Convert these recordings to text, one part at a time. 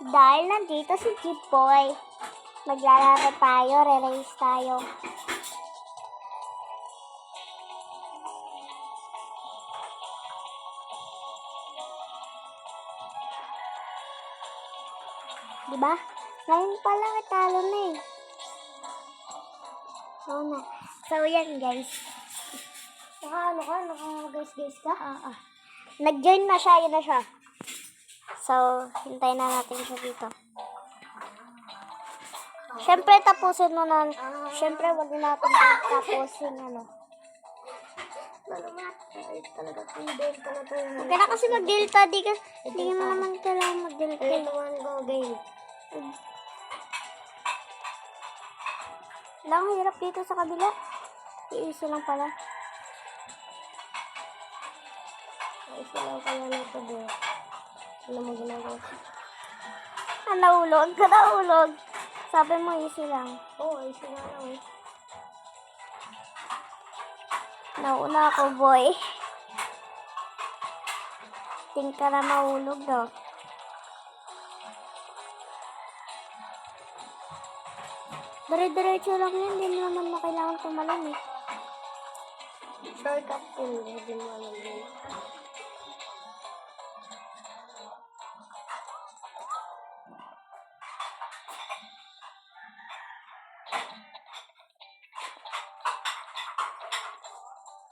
Dahil nandito si Jeepboy. Maglalaro tayo, re-race tayo. Diba? Ngayon pala talo na eh. Oo na. So yan guys. Naka-guys ka? Nag-join na siya, yun na siya. So, hintayin na natin siya dito. Siyempre, tapusin mo na. Siyempre, wag natin tapusin, ano. Talaga kung delta na tayo. Huwag ka na kasi mag-delta. Hindi mo naman kailangan mag-delta. Ito one go game. Lang, hirap dito sa kabila. Iisa lang pala. Isa lang pala na ito doon. Ano mo ginagawa? Nahulog ka, nahulog. Sabi mo, easy lang. Oo, isa lang lang. Nauna ako, boy. Think ka na mahulog, no? Dire-diretso lang yun. Hindi naman na kailangan tumalon, eh. Shortcut yun. Hindi mo alam yun.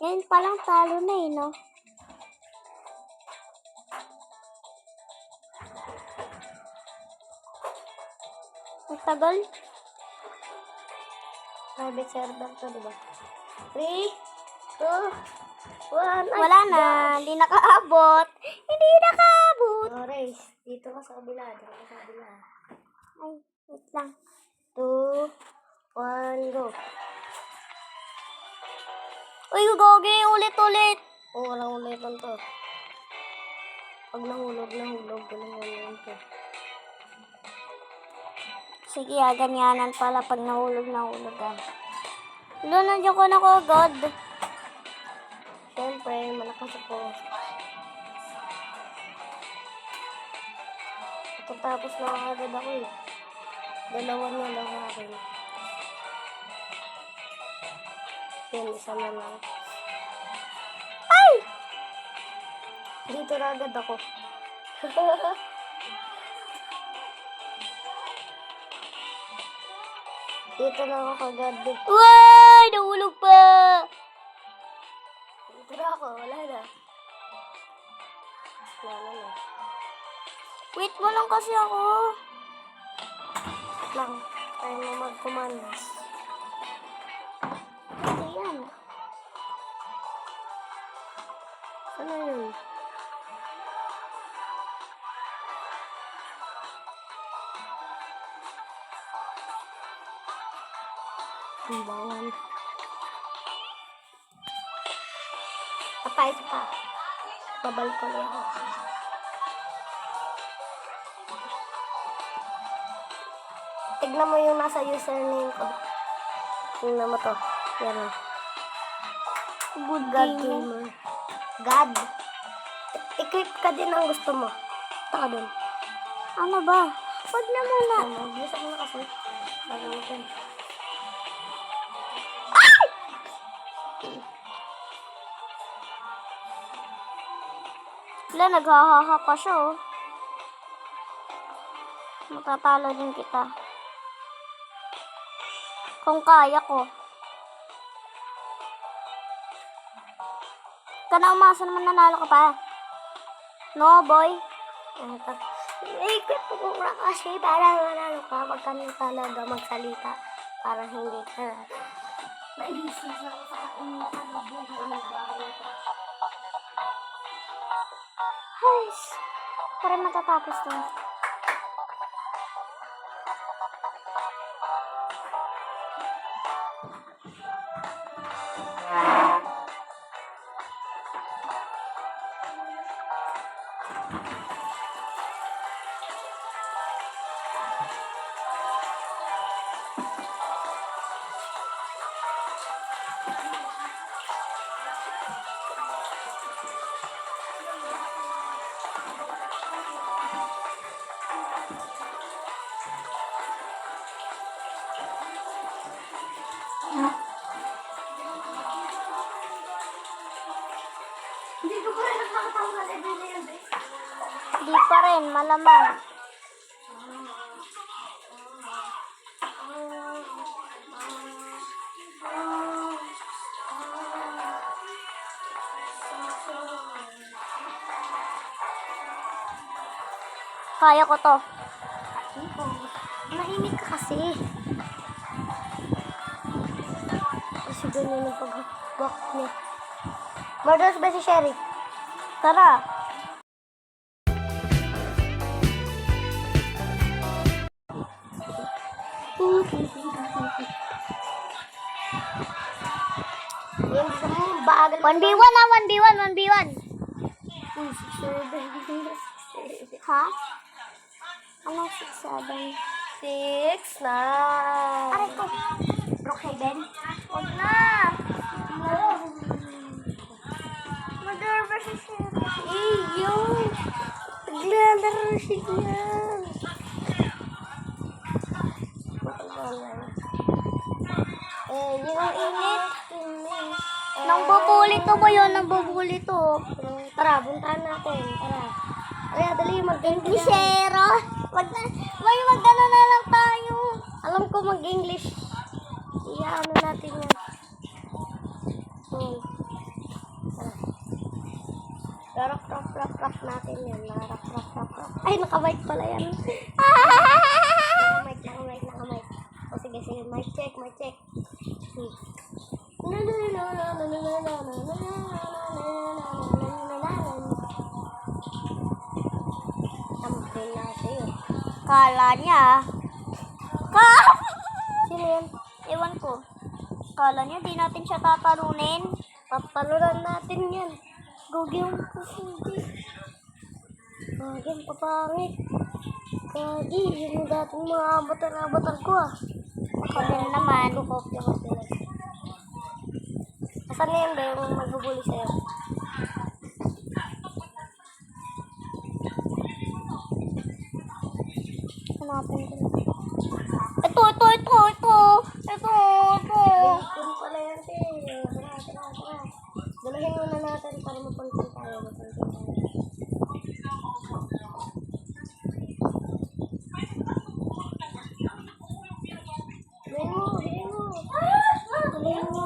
Ngayon palang talo na, eh, no? Ang tagal. Private server to, diba? 3, 2, 1. Wala na. Hindi nakaabot. Hindi nakaabot. Oh, race. Dito ka sa kabila. Dito ka sa kabila. Ay, wait lang. 2, 1, go. Uy, gogi. Ulit-ulit. Oo, walang ulitan to. Pag nahulog. Walang ulitan to. Sige, ganyanan pala pag nahulog. Wala, nandiyan ko na ko, God. Siyempre, malakas ako. Tapos na agad ako eh. Dalawa na lang akin. Yan, isa na lang. Ay! Dito na agad ako. Dito na ako agad. Uy! Nahulog pa! Dito na ako, wala na. Wala na. Wait mo lang kasi ako. Lang, tayo mo mag-commands. Ayan. Ano yun? Ang bawal. Patay pa. Babal ko lang ako. Tignan mo yung nasa username ko. Tignan mo to. Yan o. Good God game. Gamer. God. I-click ka din ang gusto mo. Taka dun. Ano ba? Wag na muna. Bisa mo na kasi. Bago natin. Wala, naghahaha pa siya, oh. Matatalo din kita. Kung kaya ko. Kana umasa naman nanalo ka pa. No, boy. I-click mo na kasi para manalo ka. Pag ka talaga magsalita. Para hindi ka naisip sa kainitan na buhay ng bahay. Ay, para matatapos to. ko pa rin nakakatawa na level na yun, eh. Di pa rin, malamang. Kaya ko to. Mahimik ka kasi. Kasi ganyan ang pag-back niya. Murders ba si Sherry? Tara. Yung gusto mo, bagal. 1v1 na, 1v1, 1v1. Ha? Anong 6-7? 6 na. Aray ko. Brookhaven? Huwag na. Mother versus Sherry. Iyo. Naglalaro siya. Yung ang init. Nang bubulito mo yun, nang bubulito. Tara, puntahan natin. Tara. Kaya dali mag-English. Lisero. Wag na. May magano na lang tayo. Alam ko mag-English. Ano natin yan. Rock natin yan. Rock. Ay, nakamic pala yan. Nakamic. O sige, mic check. Tampin natin. Kala niya. Sino yan? Ewan ko. Kala niya di natin siya tatalunin. Papaluran natin yan. Gogi yung hindi. Gogi yung papangit. Gogi, yun yung dating mga abatar ko ah. Ako din naman. Kopya ko sila. Asan na yun ba yung magbubuli sa'yo? Hanapin ko. Ito. Kung pala yan siya. Tara. Dalahin muna natin para mapuntin tayo. Dalahin mo.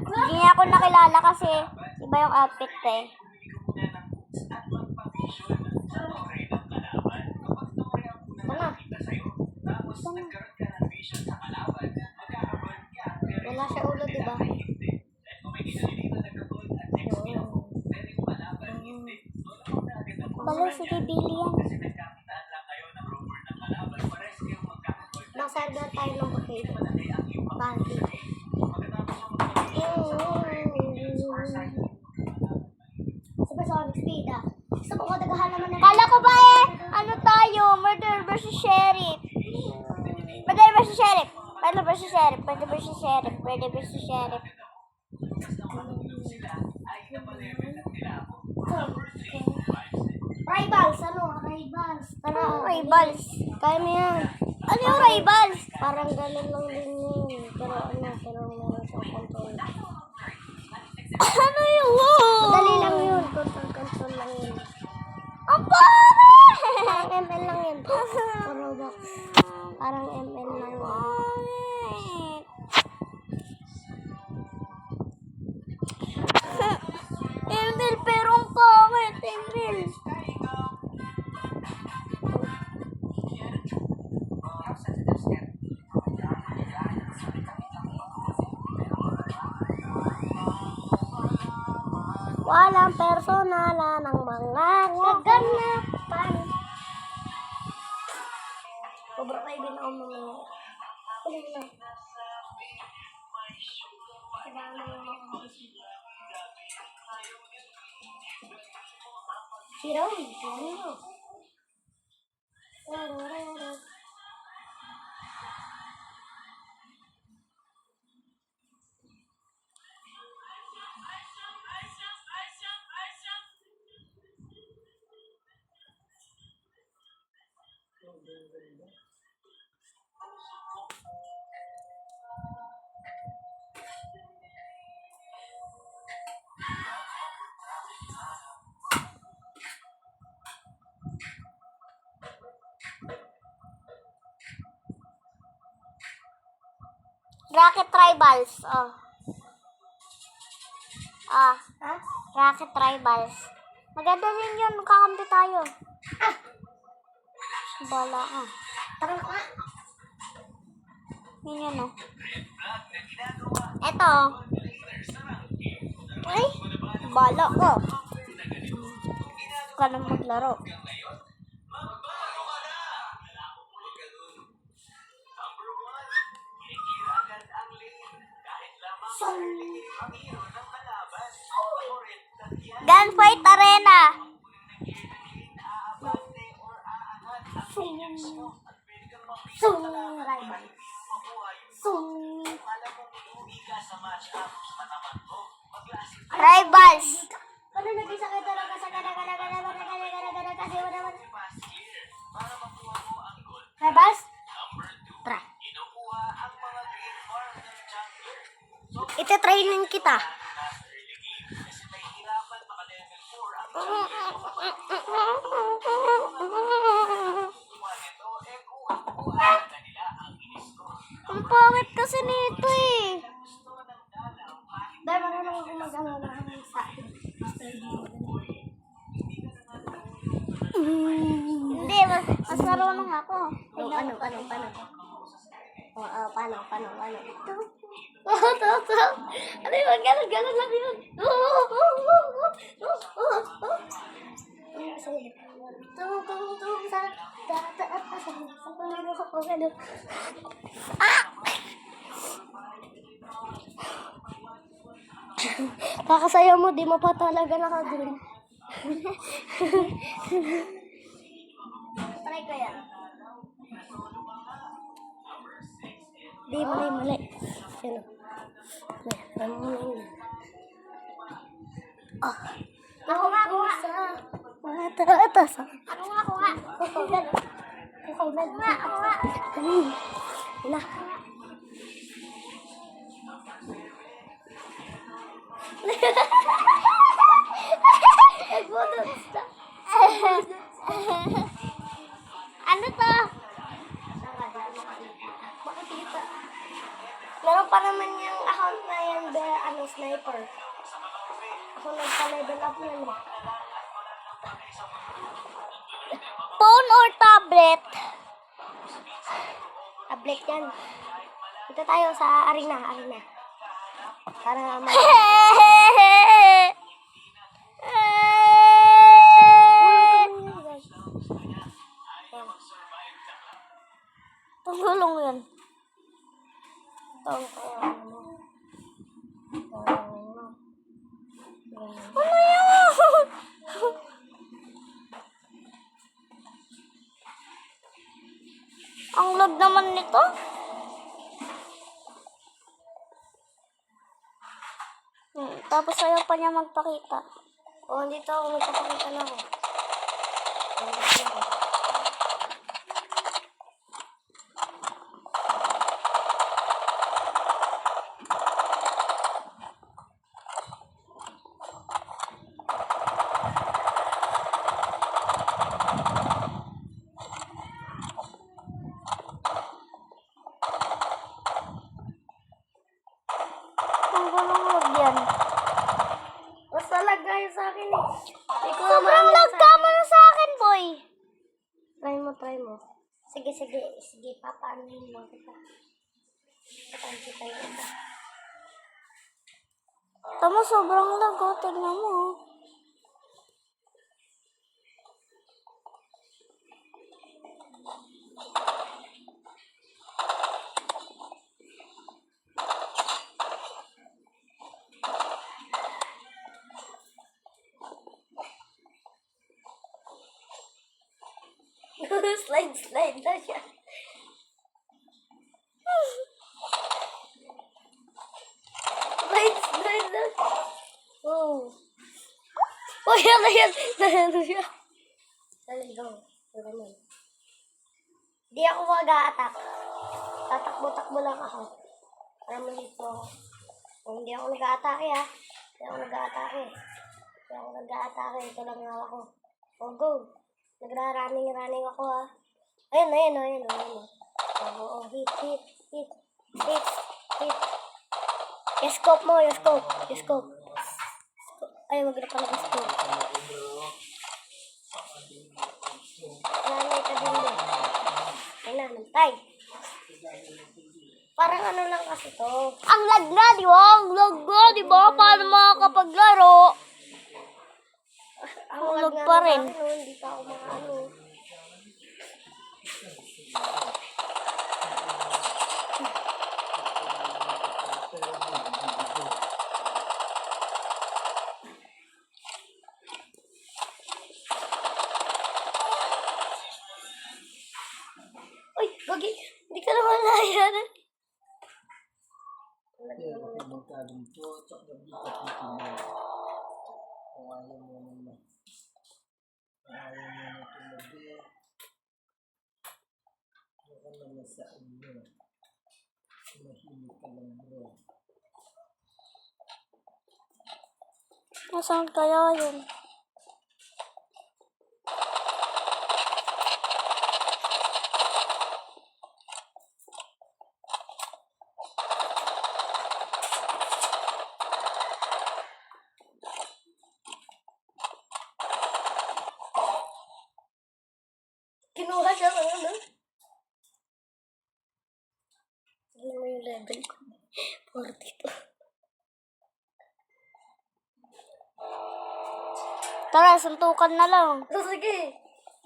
Hindi niya ako nakilala kasi iba yung outfit ko eh. Wala siya ulo, diba? Balo si Billy yan. Nasa na tayo ng bakit. Panty. Supersonic speed ah. Gusto ko matagahan naman na. Kala ko ba ano tayo? Murder versus Sheriff. Murder versus Sheriff. Rivals, Rivals. Tara. Rivals. Kaya mo yan. Ano yung Rivals? Parang ganun lang din yun. Pero meron siyang control. Ano yun? Madali lang yun. Control lang yun. Ang pangit! Parang ML lang yun. Parang ML lang yun. Emil, pero ang pangit, Emil. Walang personala ng mga kaganapan. Sobra kayo din ako mamaya. Kulit na. Siraw, siraw. Rocket Tribals. Oh. Ah, Ha? Rocket Tribals. Maganda din yun. Magkakampi tayo. Bala ka. Tara ka. Yun yun, oh. Eto. Ay, bala ko. Ka nang maglaro. Gunfight Arena. Rival. Rivals. Ano nag-isa ka talaga sa kasi wala naman. Rivals? Tara. Ite-training kita. Ang pangit kasi nito eh. Dahil marunong ako mag-ano na sa akin. Hindi, mas marunong ako. Paano? Paano? Ano yun? Ganon lang yun. Tung, sa panalo ko, gano'n. Kakasaya mo, di mo pa talaga nakagrin. Try ko yan. Di, mali. Yan o. Ako nga. Matatas. Ako nga. Kukaulan. Ako nga. Wala. Ano to? Makikita. Meron pa naman yung account na yan, sniper. Ako nagpa-level up yan. Phone or tablet? Tablet yan. Dito tayo sa arena. Para Tulong yan. Ano yun? Ang lag naman nito. Tapos ayaw pa niya magpakita. dito ako magpapakita na ako. Ang walang lag yan. Basta lagay sa akin eh. Sobrang lag ka mo na sa akin, boy. Try mo. Sige, papaanoin mo kita. Pataan kita yun. Tama, sobrang lag, oh. Tignan mo, oh. Slide na siya. Slide na. Oh. Oh, yan. Nalito. Dali, go. Di ako mag-a-attack. Tatakbo-takbo lang ako. Para malito ako. Kung hindi ako nag-a-atake ha. Hindi ako nag-a-atake. Hindi ako nag-a-atake. Ito lang nga ako. Oh, go. Nagra-running ako ha. Ayun. Oo, hit. Yung scope mo, yung scope. Ay, wag na pala yung scope. Nanay ka din din. Ayun na, nantay. Parang ano lang kasi to. Ang lag na, di ba? Ang lag na, di ba? Paano makakapaglaro? Ang Hulog lag pa nga rin. ng akin, no? Hindi pa ako makaano. Uy, gagi. Hindi ka naman layan. Pero kung magkalungkot, tsaka nabigat yung tingin. Kung ayaw mo naman. Kung ayaw mo na tumabi. Baka naman sa inyo. Mahimik ka lang bro. Nasaan kaya yun? Kinuha siya ng ano? Ano mo yung level ko? 42. Tara, suntukan na lang. So, sige.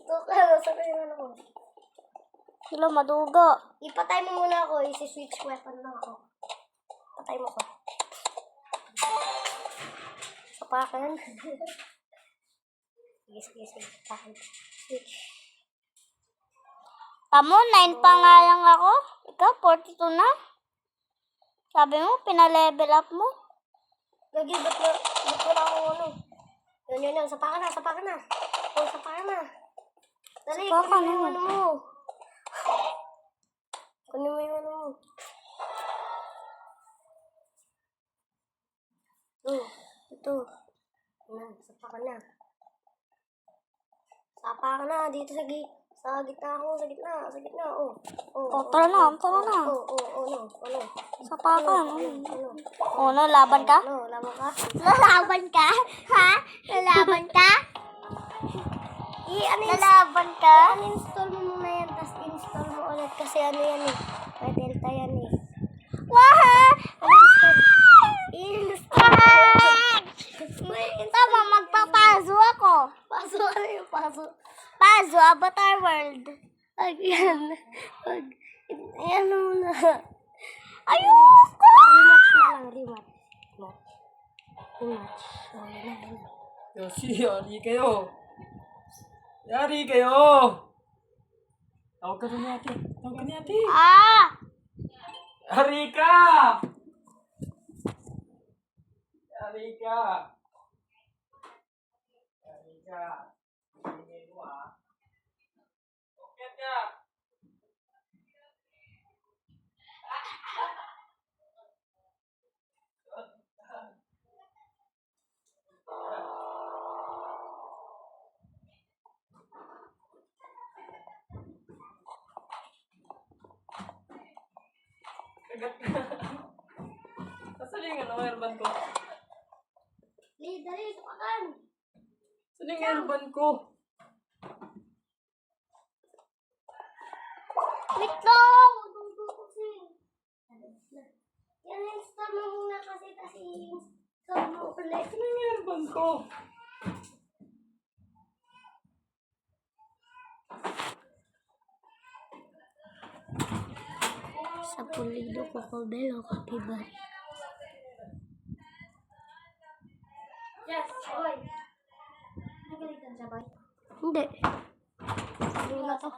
Ito ka. Sabi yung ano ko. Sila maduga. Ipatay mo muna ako. Isi-switch weapon lang ako. Patay mo ko. Sapakan. Sige. Sapakan. Switch. Tamo, 9 pa nga lang ako. Ikaw, 42 na. Sabi mo, pinalevel up mo. Gagi, ba't wala akong ano? Yun. Sapakan na. Oh, sapakan na. Dali, Sapakan kunin mo yung na. ano mo. Kunin mo yung ano mo. Ito. Sapakan na. Sapakan na. Dito sa gitna ako. Sa gitna. Oh. Tara na. Ano? Sapakan. Ano? O, no, laban ka? Ano? Laban ka? Lalaban ka? Ha? Lalaban ka? Lalaban ka? Uninstall mo muna yan, tapos install mo ulit kasi ano yan eh. May delta yan eh. Wah! Install. Tama, magpapazo ako. Paso, ano yung paso? Pazo, Avatar World. Yan. Yan muna. Ayoko! Rematch na lang, rematch. Oh, yan. Yoshi, yari kayo! Yari kayo! Tawag ka na natin. Ah! Yari ka! Tingin mo ah. Okay ka! Kagat ka. Nasaan yung ano, airban ko? Dali, tumakan. Saan yung airban ko? Wait lang! Yan, install mo muna kasi install mo ulit. Saan yung airban ko? Sa pulido ko ko belo kapibay. Yes, boy. Nagalitan siya, boy? Hindi. Hindi na to.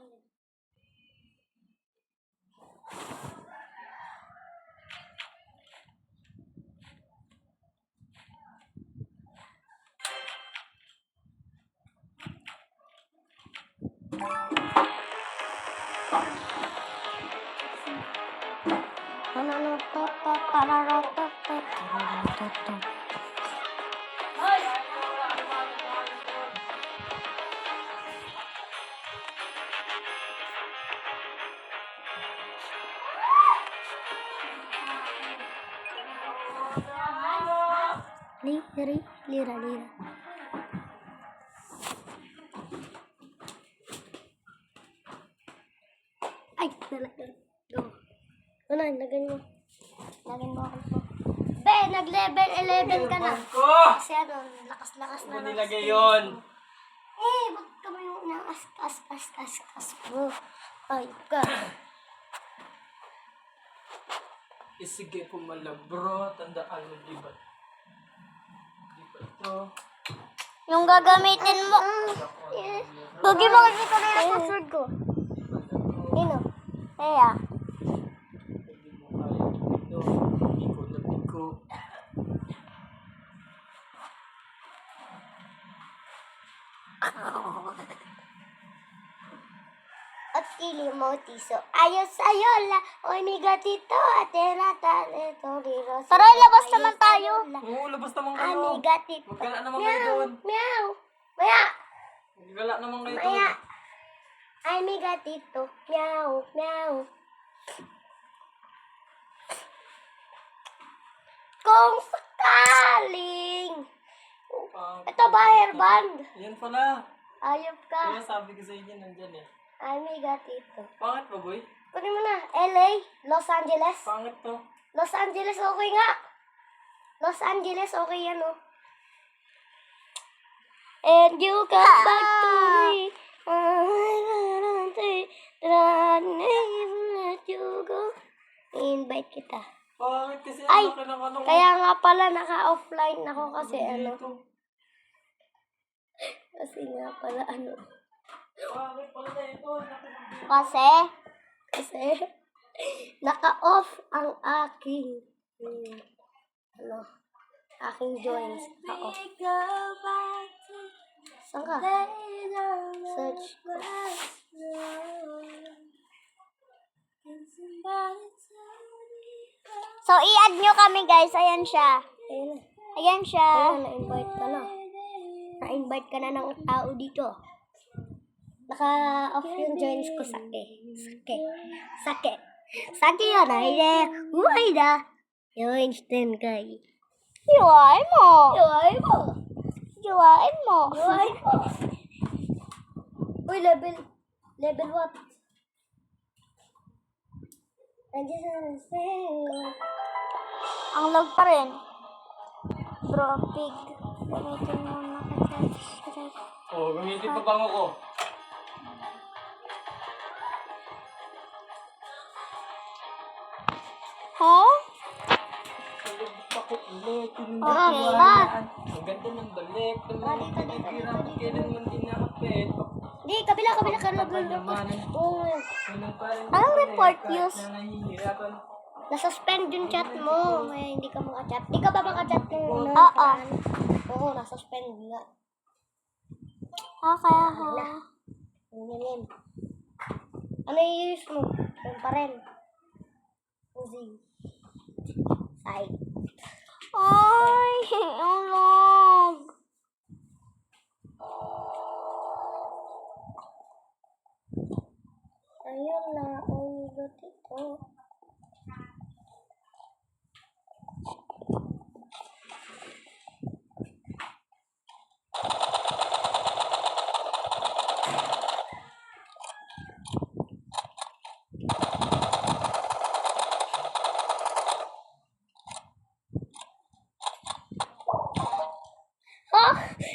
Lira. Ay, nalagyan. Go. Ano, lagyan mo. Lagyan mo ako po. Be, nag-level 11 ka na. Ko! Kasi ano, lakas-lakas na. Ano nilagay yun? Eh, ba't ka mo yung as bro? Ay, ka. Sige po bro, tandaan mo di ba? Di ba ito? Yung gagamitin mo. Tugi mo kasi ko na yung password ko. Ino. Kaya. Hindi mo kaya ito. Biko na biko. At kili mo tiso. Ayos sa'yo la. Oy, mi gatito. Atera ito riro. Tara, labas naman tayo. Oo, labas naman Ami kayo. gatito. Magkala naman kayo doon. Meow. Maya. Magkala naman kayo doon. Maya. Ay, mi gatito. Meow. Kung sakaling. Ito ba hairband? Yan pala. Ayop ka. Kaya sabi ko sa inyo nandyan eh. Ay, mi gatito. Pangit ba boy? Kunin mo na. LA, Los Angeles. Pangit to. Los Angeles, okay nga. Los Angeles, okay yan, oh. And you come back to me. Let you go. Invite kita. Pangit kasi Ay, ang laki ng ano. kaya nga pala naka-offline ako kasi ano. Dito. Kasi nga pala ano. Pangit pala na ito. Laki ng dito. Kasi naka-off ang aking aking joints. Naka-off. Saan ka? Search. So, i-add nyo kami guys. Ayan siya. Ayun na. Ayan siya. Ayun, na-invite ka na. Na-invite ka na ng tao dito. Naka-off yung joints ko. Sake yun na. Uy na. Joints din kay. Iwain mo. Uy mo. Iwain mo. Uy mo. Uy, level what? I just wanna say. Ang lag pa rin. Bro, pig. Gamitin mo na kasi. Oh, gamitin pa bango ko. Huh? Ako ulit. Okay, ma. Ang ganda ng balik. Dito. Kailan man din nakapit. Di, kabila ka Naman. Oo. Ganun pa rin. Anong report use? Na nahihirapan. Nasuspend yung chat mo. Kaya hindi ka makachat. Di ka ba makachat nung Oo. Oo, nasuspend nga. Kaya ha. Ganyan. Ano i-use mo? Yun pa rin. Uzi. Side. Ay, ang lag. Ayun na. Umigot ito.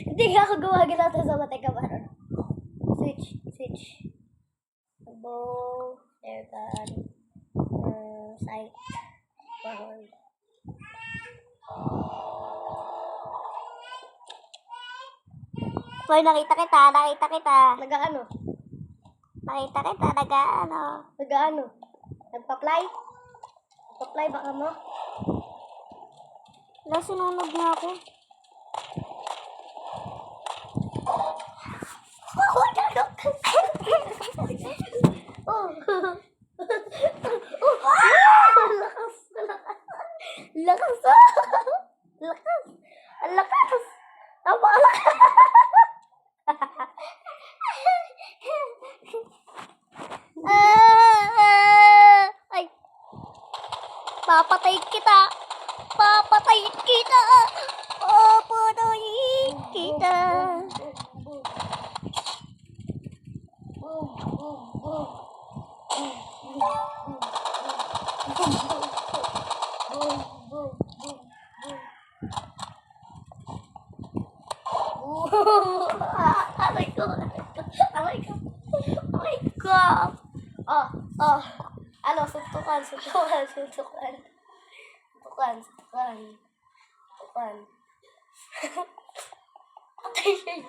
Hindi ka ako gumagin natin sa mata ka ba? Switch. Bow. Airgun. Sight. Forward. Boy, nakita kita. Nag-ano? Nag-ano. Nag-ano? Nagpa-fly? Nagpa-fly baka mo? Wala, sinunog niya ako. Oh! Oh! Lakas! Papatay kita! Papatayin kita! Papatayin kita! Boom, boom, boom. Boom, boom, boom, boom. Aray ko. Aray ko. Aray ko. Oh, oh. Ano, suntukan, suntukan, suntukan. Suntukan, suntukan. Suntukan. Patay siya.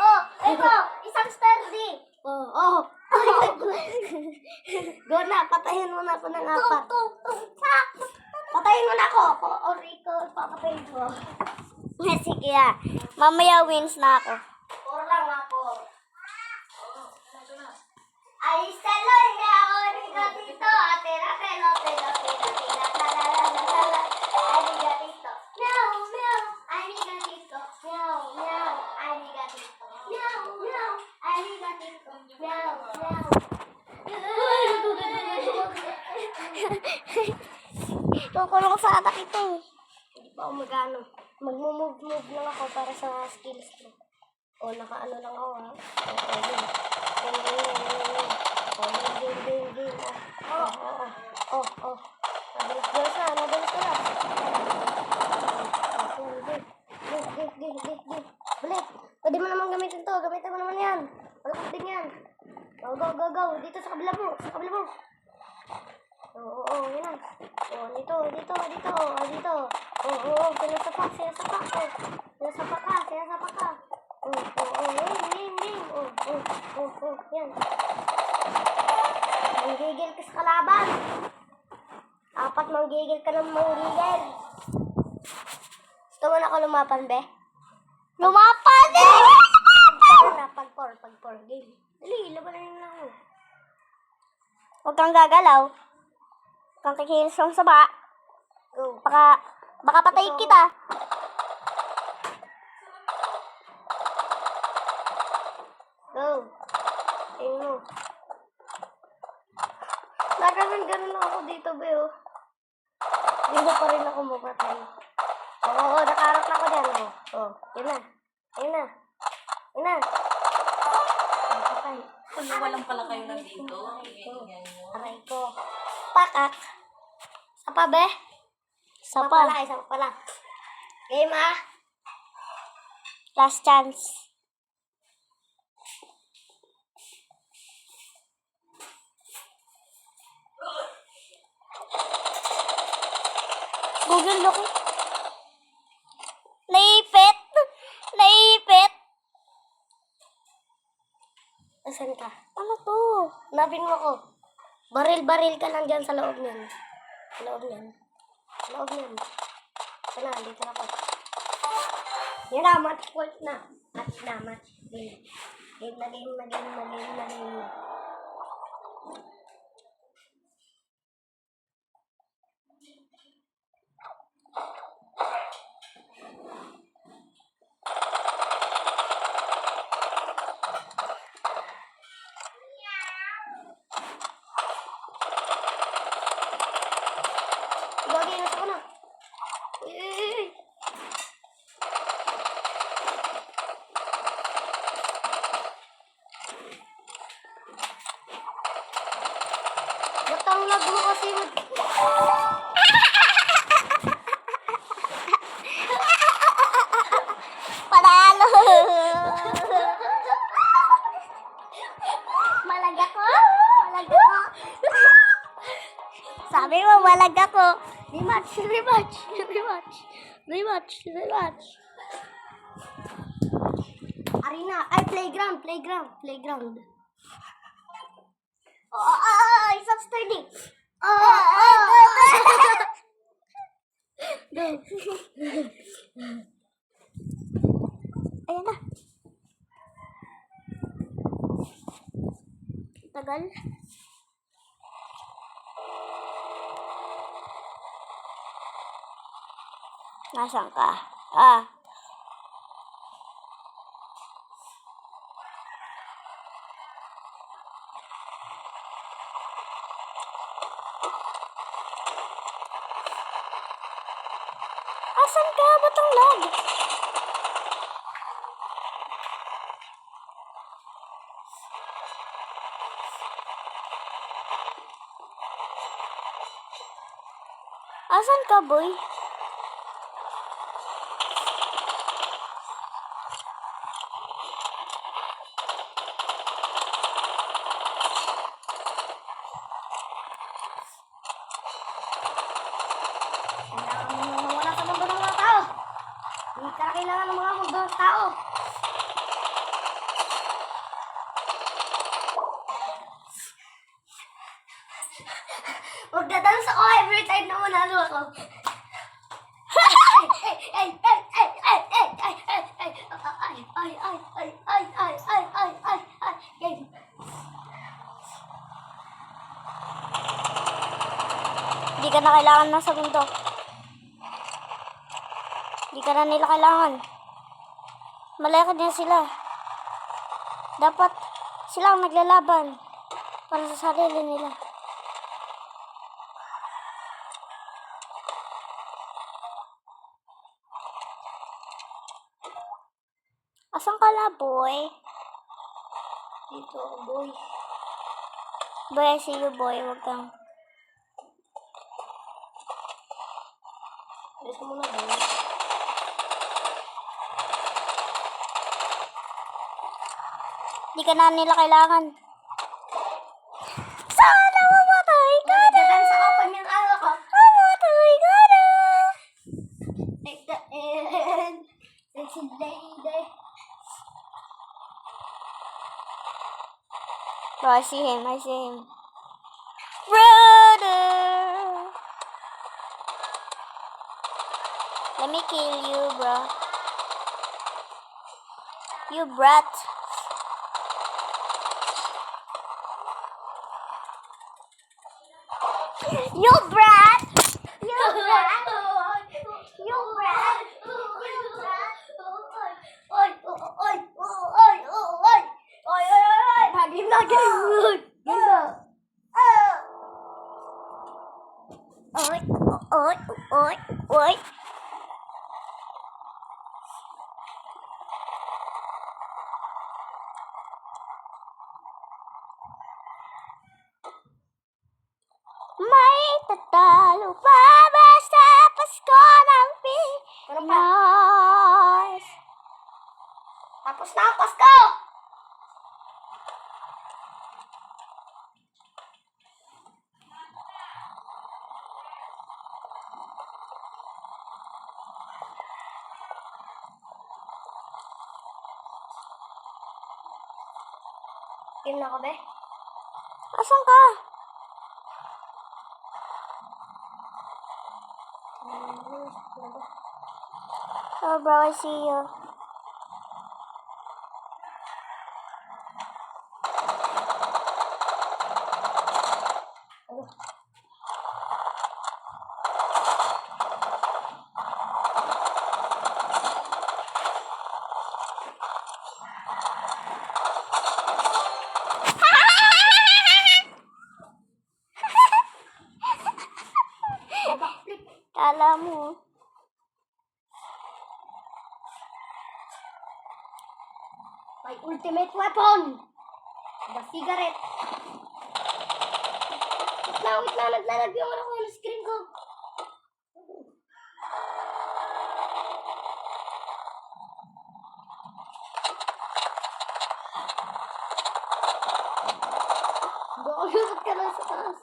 Oh, ito, isang sturdy. Oh, oh. Go na, patayin mo na ako ng apat. Patayin mo na ako. Or ikaw, papatayin ko. Sige ah. Mamaya wins na ako. Or lang ako. Ay, saloy, meron ka dito. Atira, telo, telo, telo, telo, talalala. Ay, ka dito. Meow, meow. Ay, ka dito. Meow, meow. Ay, ka dito. Meow, meow. Ay, ka dito. Meow, meow. Kukulong sa atak ito. Hindi pa ako mag-ano. Mag-move lang ako para sa skills ko. O, naka-ano lang ako, ha? Okay, game. Game. Oh. Nabalas na. Game. Balik. Pwede mo naman gamitin to. Gamitin mo naman yan. Malakot din yan. Go. Dito sa kabila mo. Oo, yan na. Dito. Dito. Sinasapak ka. Sinasapak ka. Yan. Manggigil ka sa kalaban. Apat manggigil ka ng manggigil. Gusto mo na ako lumapan, be? Lumapan eh! Pag por. Game. Dali, labanan na ako. Huwag kang gagalaw. Huwag kang kikilos ng saba. Go. Baka patayin kita. Go. Tingin mo. Ganun ako dito, be, oh. Hindi pa rin ako mapatay. Oo, nakaharap na ako dyan, oh. Oh, yun na. Mapatay. Kung walang pala kayo nandito, Aray ko. Pakak. Sapa, be? Isa pa. Isa pa pala. Game, ah. Last chance. Google look. Naipit. Asan ka? Ano to? Hanapin mo ko. Baril ka lang dyan sa loob niyan. Sa loob niyan. Sana, dito na po. Yan na, match point na. Match. Game na. Gagi, nasa ko na. Uy. Ba't ang lag mo kasi Panalo. Malag ako. Sabi mo, malag ako. Rematch. Arena. Ay, playground. Isang sturdy. Go. Ayan na. tagal. Nasaan ka? Ah. Asan ka? Ba't ang lag? Asan ka, boy? Kailangan mo mawala sa mundo ng mga tao. Hindi ka kailangan ng mga mundo ng tao. Magdadance ako every time na manalo ako. Di ka na kailangan ng segundo. Di ka na nila kailangan. Malaki din sila. Dapat sila ang naglalaban para sa sarili nila. Asan ka na, boy? Dito ako, boy. Boy, I see you, boy. Huwag kang... Alis ko muna, boy. Di ka na nila kailangan. Sana mamatay ka na! Magdadance ako pag nanalo ako. Mamatay ka na! Take the end. Sexy lady. Bro, I see him. I see him. Brother! Let me kill you, bro. You brat. You brat! You brat! You brat! Oy. May tatalo pa ba sa Pasko ng Ano pa? Pinas? Tapos na ang Pasko! Game na ako, be? Asan ka? Oh, bro, I see you. Kala mo. My ultimate weapon! The cigarette! Wait lang, naglalag yung ano ko ng screen ko. Bakit ka lang sa taas?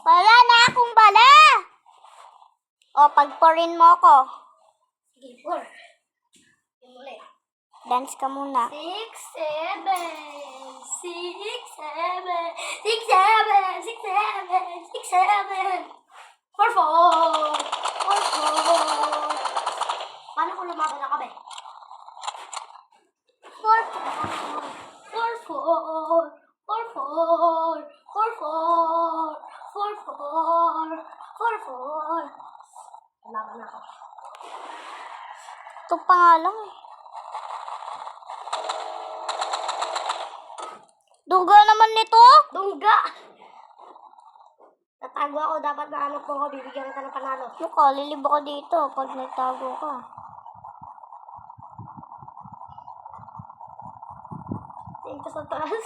Wala na akong bala! O, pagporin mo ako. Sige, 4. Yung ulit. Dance ka muna. 6, 7, 6, 7, 6, 7, 6, 7, 6, 7, 4, 4, 4, 4. Paano kung lumaban na kami? 4, 4, 4, 4, 4, 4, 4, 4, 4, 4, 4. Lumaban na ako. Ito pa nga lang eh. Duga naman nito. Dungga! Tatago ako, dapat naanap mo ko, bibigyan kita ng panalo. Mukha, lilib ako dito pag nagtago ka. Tingin ka sa taas.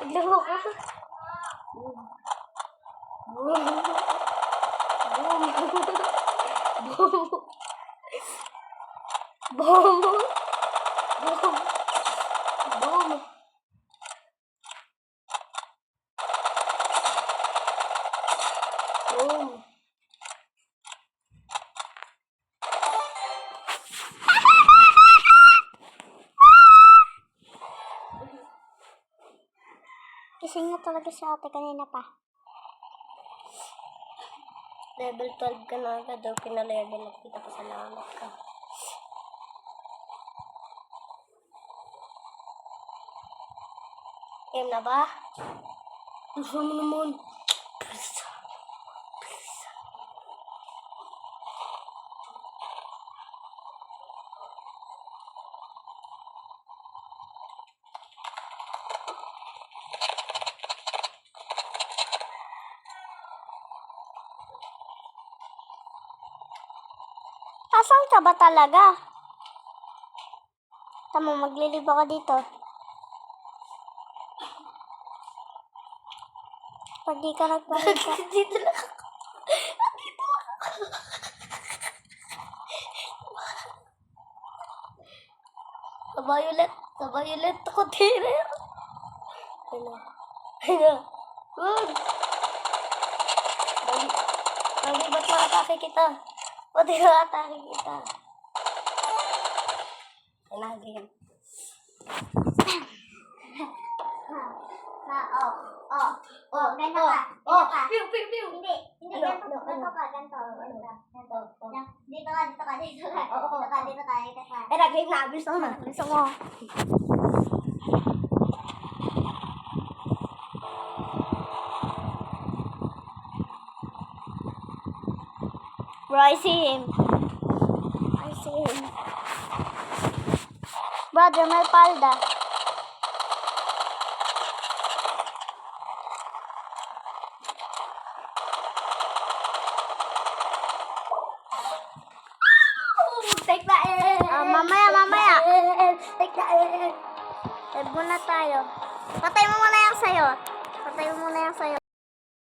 Naglaro ka. Boom. Boom. Boom. Boom. Boom. Boom. Boom. Kising na talaga si ate kanina pa. Level 12 ka na agad daw, pinalevel up kita pa salamat ka. Game na ba? Gusto mo naman. Please. Please. Asan ka ba talaga? Tama, maglilib ako dito. Pag di ka nagpahita. Dito lang ako. Dito lang ako. Sa violet ako tira. Ano? Ano? Wag! Bagi ba't makatake kita? Ba't makatake kita? Ano, game. Ganito ka. Ganito ka. Piu, piu, piu. Hindi. Hindi, Ano? ganito. Ganito ka. Ganito. Ganito. Dito ka. Dito ka. Dito ka. Oo. Dito ka. Dito ka. Dito ka. Eh, nag-game na. Bilis na. Gusto mo. Bro, I see him. I see him. Brother, may palda. Take the end. Mamaya. Take the end. Live muna tayo. Patay mo muna yung sayo. Patay mo muna yung sayo.